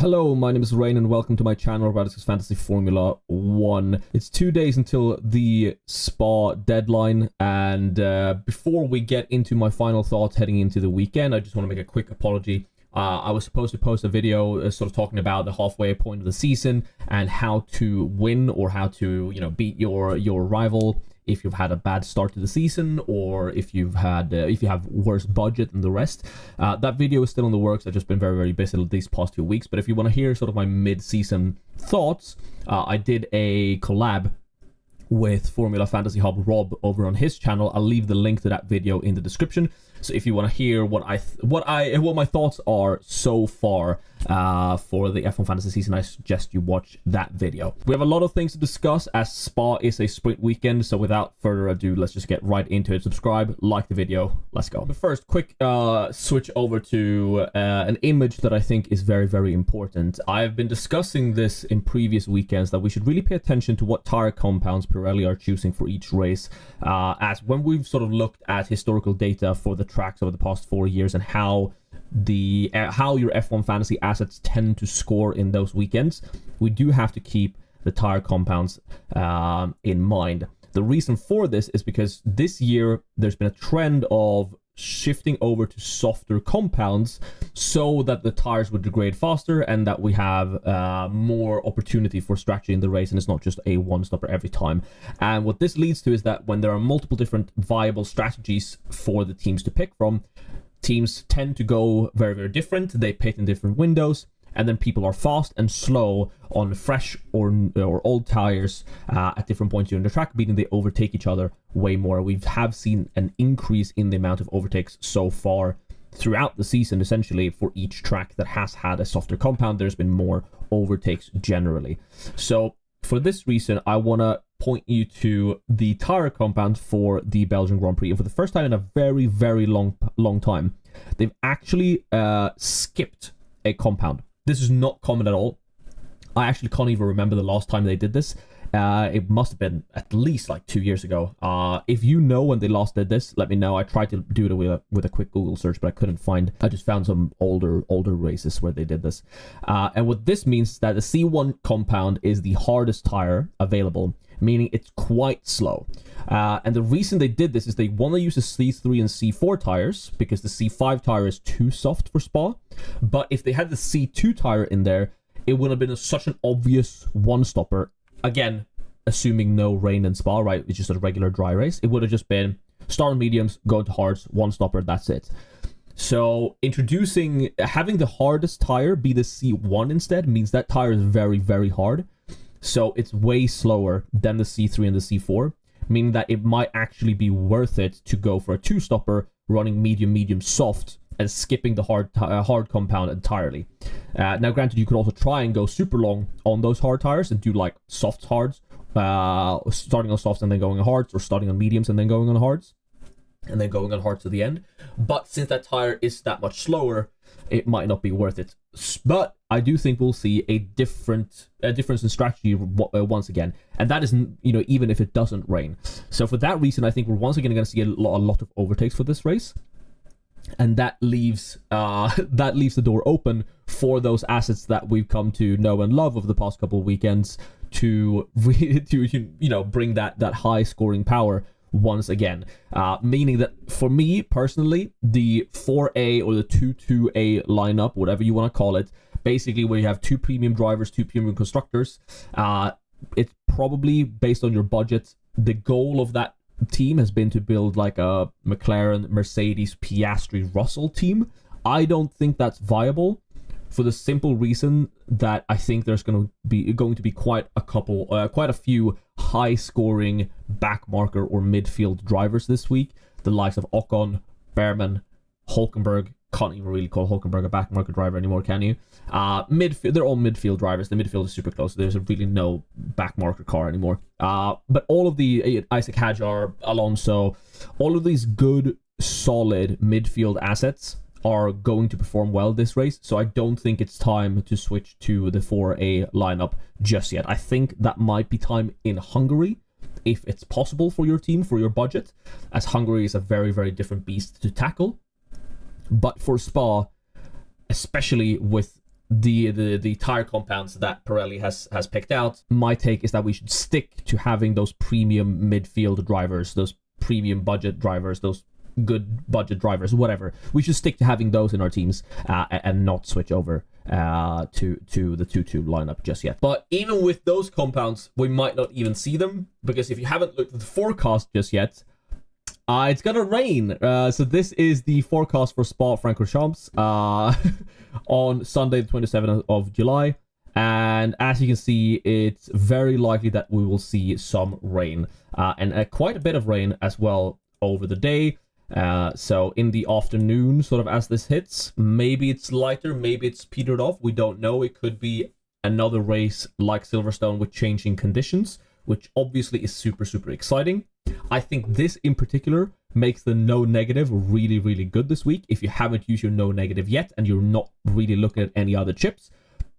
Hello, my name is Rain and welcome to my channel about Fantasy Formula 1. It's 2 days until the Spa deadline, and before we get into my final thoughts heading into the weekend, I just want to make a quick apology. I was supposed to post a video sort of talking about the halfway point of the season and how to win or how to, beat your rival if you've had a bad start to the season or if you have worse budget than the rest. That video is still in the works. I've just been very, very busy these past 2 weeks. But if you want to hear sort of my mid-season thoughts, I did a collab with Formula Fantasy Hub Rob over on his channel. I'll leave the link to that video in the description. So if you want to hear what my thoughts are so far for the F1 Fantasy season, I suggest you watch that video. We have a lot of things to discuss as Spa is a sprint weekend. So without further ado, let's just get right into it. Subscribe, like the video. Let's go. But first, quick switch over to an image that I think is very, very important. I've been discussing this in previous weekends that we should really pay attention to what tire compounds Pirelli are choosing for each race, as when we've sort of looked at historical data for the tracks over the past 4 years and how your F1 fantasy assets tend to score in those weekends, we do have to keep the tire compounds in mind. The reason for this is because this year there's been a trend of shifting over to softer compounds so that the tires would degrade faster and that we have more opportunity for strategy in the race, and it's not just a one-stopper every time. And what this leads to is that when there are multiple different viable strategies for the teams to pick from, teams tend to go very, very different. They pit in different windows, and then people are fast and slow on fresh or old tires at different points during the track, meaning they overtake each other way more. We have seen an increase in the amount of overtakes so far throughout the season, essentially, for each track that has had a softer compound. There's been more overtakes generally. So for this reason, I want to point you to the tire compound for the Belgian Grand Prix. And for the first time in a very, very long time, they've actually skipped a compound. This is not common at all. I actually can't even remember the last time they did this. It must have been at least like 2 years ago. If you know when they last did this, let me know. I tried to do it with a quick Google search, but I couldn't find. I just found some older races where they did this. And what this means is that the C1 compound is the hardest tire available, meaning it's quite slow. And the reason they did this is they want to use the C3 and C4 tires because the C5 tire is too soft for Spa. But if they had the C2 tire in there, it would have been such an obvious one-stopper. Again, assuming no rain in Spa, right? It's just a regular dry race. It would have just been start on mediums, go into hards, one-stopper, that's it. So having the hardest tire be the C1 instead means that tire is very, very hard. So it's way slower than the C3 and the C4, meaning that it might actually be worth it to go for a two-stopper running medium, soft, and skipping the hard compound entirely. Now, granted, you could also try and go super long on those hard tires and do like soft hards, starting on softs and then going on hards, or starting on mediums and then going on hards, and then going on hards to the end. But since that tire is that much slower, it might not be worth it. But I do think we'll see a difference in strategy once again, and that is, even if it doesn't rain. So for that reason, I think we're once again going to see a lot of overtakes for this race. And that leaves the door open for those assets that we've come to know and love over the past couple of weekends to bring that high scoring power once again. Meaning that for me personally, the 4A or the 2-2A lineup, whatever you want to call it, basically where you have two premium drivers, two premium constructors, it's probably based on your budget. The goal of that team has been to build like a McLaren, Mercedes, Piastri, Russell team. I don't think that's viable for the simple reason that I think there's going to be quite a few high scoring backmarker or midfield drivers this week. The likes of Ocon, Behrman, Hulkenberg. Can't even really call Hulkenberg a backmarker driver anymore, can you? Midfield, they're all midfield drivers. The midfield is super close, so there's really no backmarker car anymore. But all of the Isaac Hadjar, Alonso, all of these good, solid midfield assets are going to perform well this race. So I don't think it's time to switch to the 4A lineup just yet. I think that might be time in Hungary, if it's possible for your team, for your budget, as Hungary is a very, very different beast to tackle. But for Spa, especially with the tire compounds that Pirelli has picked out. My take is that we should stick to having those premium midfield drivers, those premium budget drivers, those good budget drivers, whatever. We should stick to having those in our teams and not switch over to the 2-2 lineup just yet. But even with those compounds, we might not even see them, because if you haven't looked at the forecast just yet, it's gonna rain. So this is the forecast for Spa-Francorchamps on Sunday, the 27th of July. And as you can see, it's very likely that we will see some rain and quite a bit of rain as well over the day. So in the afternoon, sort of as this hits, maybe it's lighter, maybe it's petered off. We don't know. It could be another race like Silverstone with changing conditions, which obviously is super, super exciting. I think this in particular makes the no negative really, really good this week. If you haven't used your no negative yet and you're not really looking at any other chips,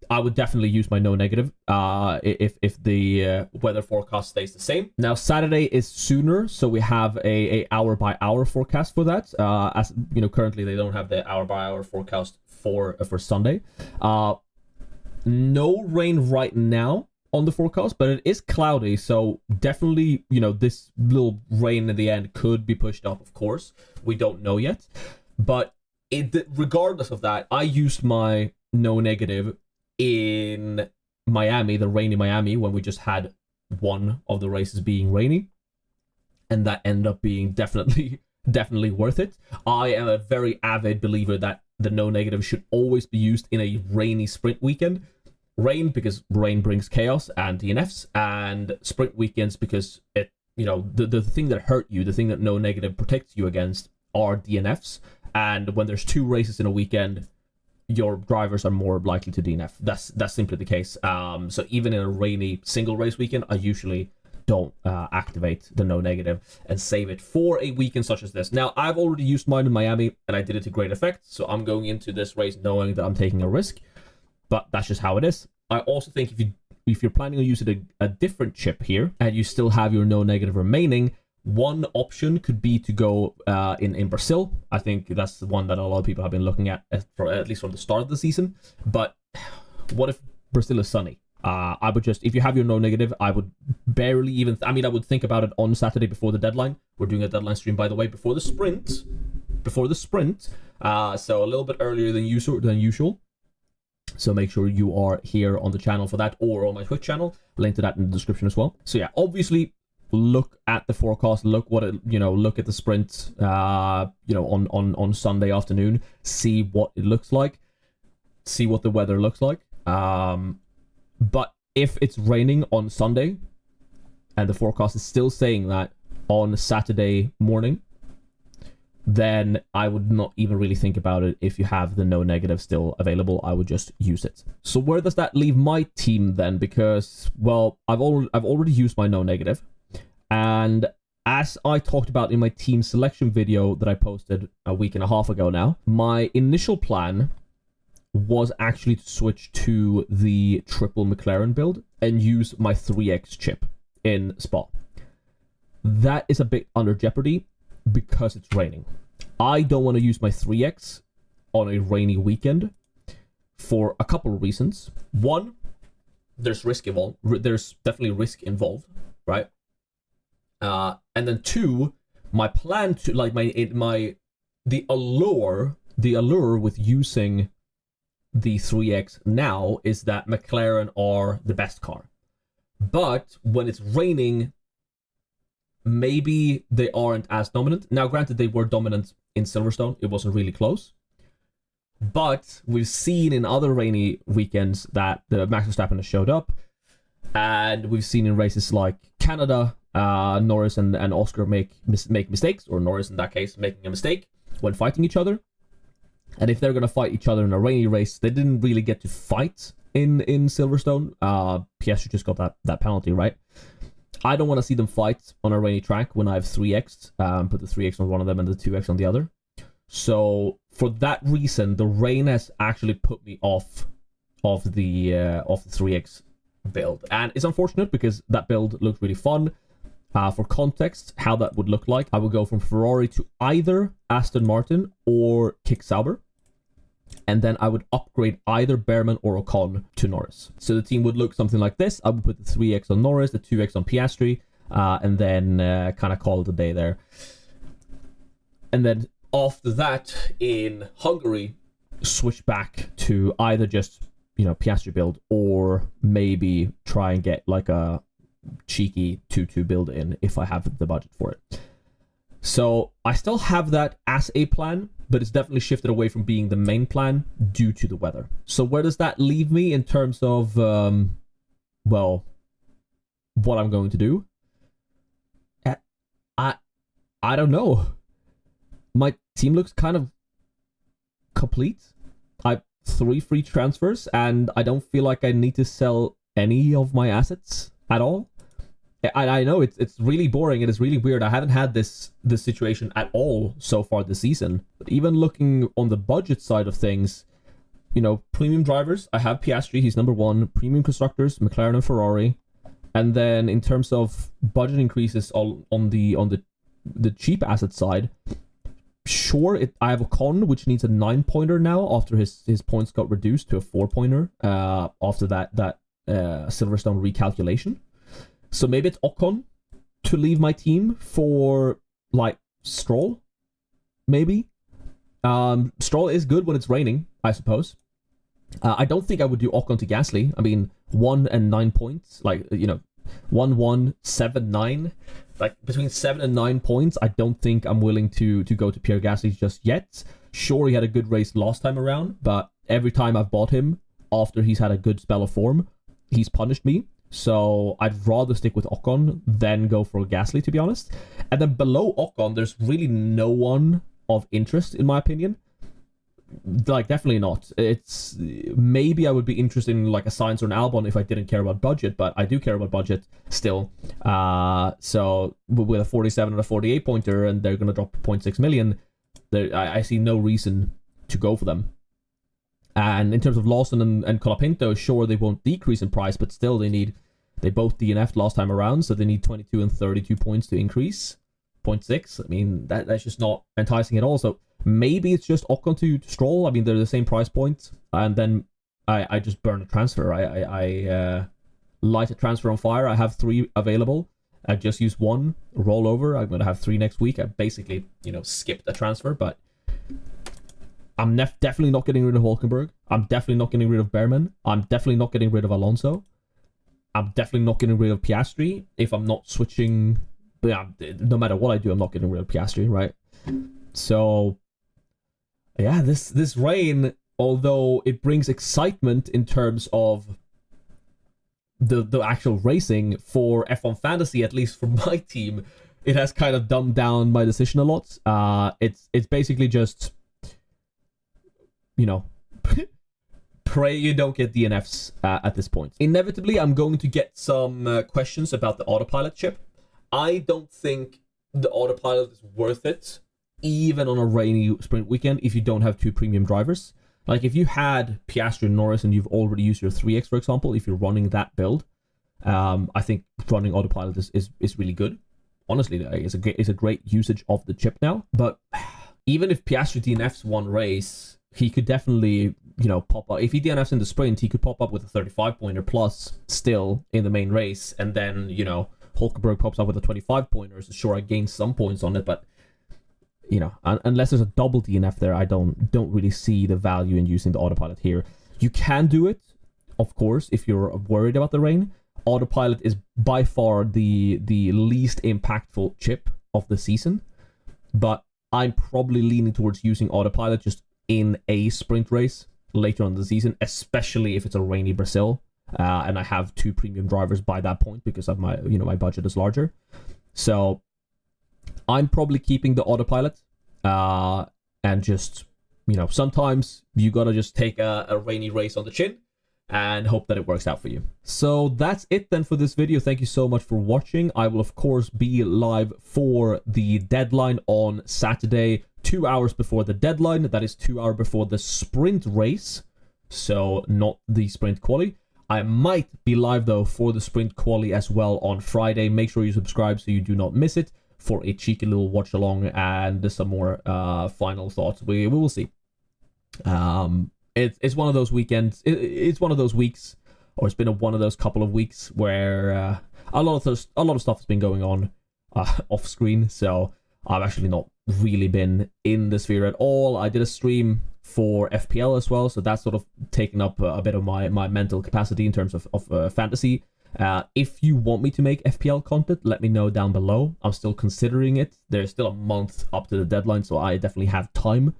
I would definitely use my no negative if the weather forecast stays the same. Now, Saturday is sooner, so we have a hour by hour forecast for that. As you know, currently they don't have the hour by hour forecast for Sunday. No rain right now on the forecast, but it is cloudy, so definitely, you know, this little rain in the end could be pushed up, of course. We don't know yet. But regardless of that, I used my no negative in Miami, the rainy Miami, when we just had one of the races being rainy, and that ended up being definitely worth it. I am a very avid believer that the no negative should always be used in a rainy sprint weekend. Rain, because rain brings chaos and DNFs, and sprint weekends because it, you know, the thing that hurt you, the thing that no negative protects you against are DNFs. And when there's two races in a weekend, your drivers are more likely to DNF. That's simply the case. So even in a rainy single race weekend, I usually don't activate the no negative and save it for a weekend such as this. Now, I've already used mine in Miami and I did it to great effect, so I'm going into this race knowing that I'm taking a risk, but that's just how it is. I also think if you're planning on using a different chip here and you still have your no negative remaining, one option could be to go in Brazil. I think that's the one that a lot of people have been looking at least from the start of the season. But what if Brazil is sunny? I would just, if you have your no negative, I would barely even, I would think about it on Saturday before the deadline. We're doing a deadline stream, by the way, before the sprint. So a little bit earlier than usual. So make sure you are here on the channel for that, or on my Twitch channel. Link to that in the description as well. So yeah, obviously look at the forecast, look at the sprint, on Sunday afternoon, see what it looks like, see what the weather looks like. But if it's raining on Sunday and the forecast is still saying that on Saturday morning, then I would not even really think about it. If you have the no negative still available, I would just use it. So where does that leave my team then? Because, well, I've already used my no negative. And as I talked about in my team selection video that I posted a week and a half ago now, my initial plan was actually to switch to the triple McLaren build and use my 3X chip in Spa. That is a bit under jeopardy because it's raining. I don't want to use my 3X on a rainy weekend for a couple of reasons. One, there's risk involved. There's definitely risk involved, right? And then two, my plan to the allure with using the 3X now is that McLaren are the best car. But when it's raining, maybe they aren't as dominant. Now, granted, they were dominant in Silverstone. It wasn't really close. But we've seen in other rainy weekends that the Max Verstappen has showed up. And we've seen in races like Canada, Norris and Oscar make mistakes, or Norris in that case making a mistake when fighting each other. And if they're going to fight each other in a rainy race, they didn't really get to fight in Silverstone. Piastri just got that penalty, right? I don't want to see them fight on a rainy track when I have 3X. Put the 3X on one of them and the 2X on the other. So for that reason, the rain has actually put me off of the 3X build, and it's unfortunate because that build looked really fun. For context, how that would look like, I would go from Ferrari to either Aston Martin or Kick Sauber. And then I would upgrade either Behrman or Ocon to Norris. So the team would look something like this. I would put the 3x on Norris, the 2x on Piastri, and then kind of call it a day there. And then after that, in Hungary, switch back to either just, Piastri build, or maybe try and get like a cheeky 2-2 build in if I have the budget for it. So I still have that as a plan, but it's definitely shifted away from being the main plan due to the weather. So where does that leave me in terms of, what I'm going to do? I don't know. My team looks kind of complete. I have 3 free transfers, and I don't feel like I need to sell any of my assets at all. I know it's really boring. It is really weird. I haven't had this situation at all so far this season. But even looking on the budget side of things, premium drivers, I have Piastri, he's number 1. Premium constructors, McLaren and Ferrari. And then in terms of budget increases on the cheap asset side, sure, I have Ocon, which needs a 9-pointer now after his points got reduced to a 4-pointer after that Silverstone recalculation. So maybe it's Ocon to leave my team for, like, Stroll, maybe. Stroll is good when it's raining, I suppose. I don't think I would do Ocon to Gasly. I mean, 1 and 9 points, 1, 7, 9. Like, between 7 and 9 points, I don't think I'm willing to go to Pierre Gasly just yet. Sure, he had a good race last time around, but every time I've bought him after he's had a good spell of form, he's punished me. So I'd rather stick with Ocon than go for Gasly, to be honest. And then below Ocon, there's really no one of interest, in my opinion. Like, definitely not. It's maybe I would be interested in like a Sainz or an Albon if I didn't care about budget, but I do care about budget still. So with a 47 and a 48 pointer, and they're gonna drop 0.6 million, I see no reason to go for them. And in terms of Lawson and Colapinto, sure, they won't decrease in price, but still they both DNF'd last time around, so they need 22 and 32 points to increase. 0.6, I mean, that's just not enticing at all. So maybe it's just Ocon to Stroll. I mean, they're the same price point, and then I just burn a transfer. I light a transfer on fire. I have 3 available. I just use 1, roll over. I'm going to have 3 next week. I basically, skipped a transfer, but I'm definitely not getting rid of Hulkenberg. I'm definitely not getting rid of Behrman. I'm definitely not getting rid of Alonso. I'm definitely not getting rid of Piastri if I'm not switching. But yeah, no matter what I do, I'm not getting rid of Piastri, right? So, yeah, this rain, although it brings excitement in terms of the actual racing for F1 Fantasy, at least for my team, it has kind of dumbed down my decision a lot. It's basically just, pray you don't get DNFs at this point. Inevitably, I'm going to get some questions about the autopilot chip. I don't think the autopilot is worth it, even on a rainy sprint weekend, if you don't have 2 premium drivers. Like, if you had Piastri and Norris and you've already used your 3x, for example, if you're running that build, I think running autopilot is really good. Honestly, it's a great usage of the chip now. But even if Piastri DNFs one race, he could definitely, pop up. If he DNFs in the sprint, he could pop up with a 35-pointer plus still in the main race. And then, Hulkenberg pops up with a 25-pointer. So sure, I gained some points on it, but, unless there's a double DNF there, I don't really see the value in using the autopilot here. You can do it, of course, if you're worried about the rain. Autopilot is by far the least impactful chip of the season, but I'm probably leaning towards using autopilot just in a sprint race later on in the season, especially if it's a rainy Brazil, and I have 2 premium drivers by that point because of my my budget is larger. So I'm probably keeping the autopilot, and just sometimes you gotta just take a rainy race on the chin and hope that it works out for you. So that's it then for this video. Thank you so much for watching. I will of course be live for the deadline on Saturday, 2 hours before the deadline. That is 2 hours before the sprint race, so not the sprint quali. I might be live though for the sprint quali as well on Friday. Make sure you subscribe so you do not miss it for a cheeky little watch along and some more final thoughts. We will see. It's one of those weekends. It's one of those weeks, or it's been one of those couple of weeks where a lot of stuff has been going on off screen. So I've actually not really been in the sphere at all. I did a stream for FPL as well, so that's sort of taken up a bit of my mental capacity in terms of fantasy. If you want me to make FPL content, let me know down below. I'm still considering it. There's still a month up to the deadline, so I definitely have time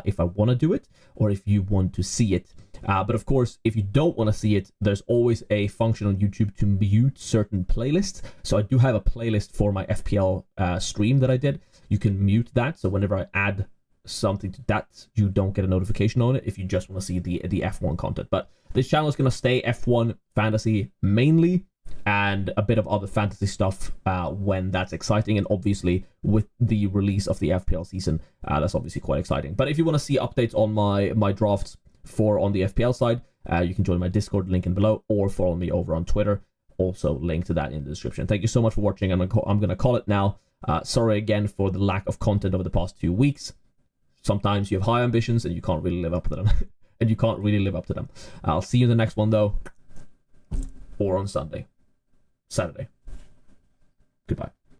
if I want to do it, or if you want to see it. But of course, if you don't want to see it, there's always a function on YouTube to mute certain playlists. So I do have a playlist for my FPL stream that I did. You can mute that, so whenever I add something to that, you don't get a notification on it if you just want to see the F1 content. But this channel is going to stay F1 fantasy mainly, and a bit of other fantasy stuff when that's exciting. And obviously with the release of the FPL season, that's obviously quite exciting. But if you want to see updates on my drafts on the FPL side, you can join my Discord, link in below, or follow me over on Twitter, also link to that in the description. Thank you so much for watching. I'm going to call it now. Sorry again for the lack of content over the past 2 weeks. Sometimes you have high ambitions and you can't really live up to them. I'll see you in the next one though, or on Saturday. Goodbye.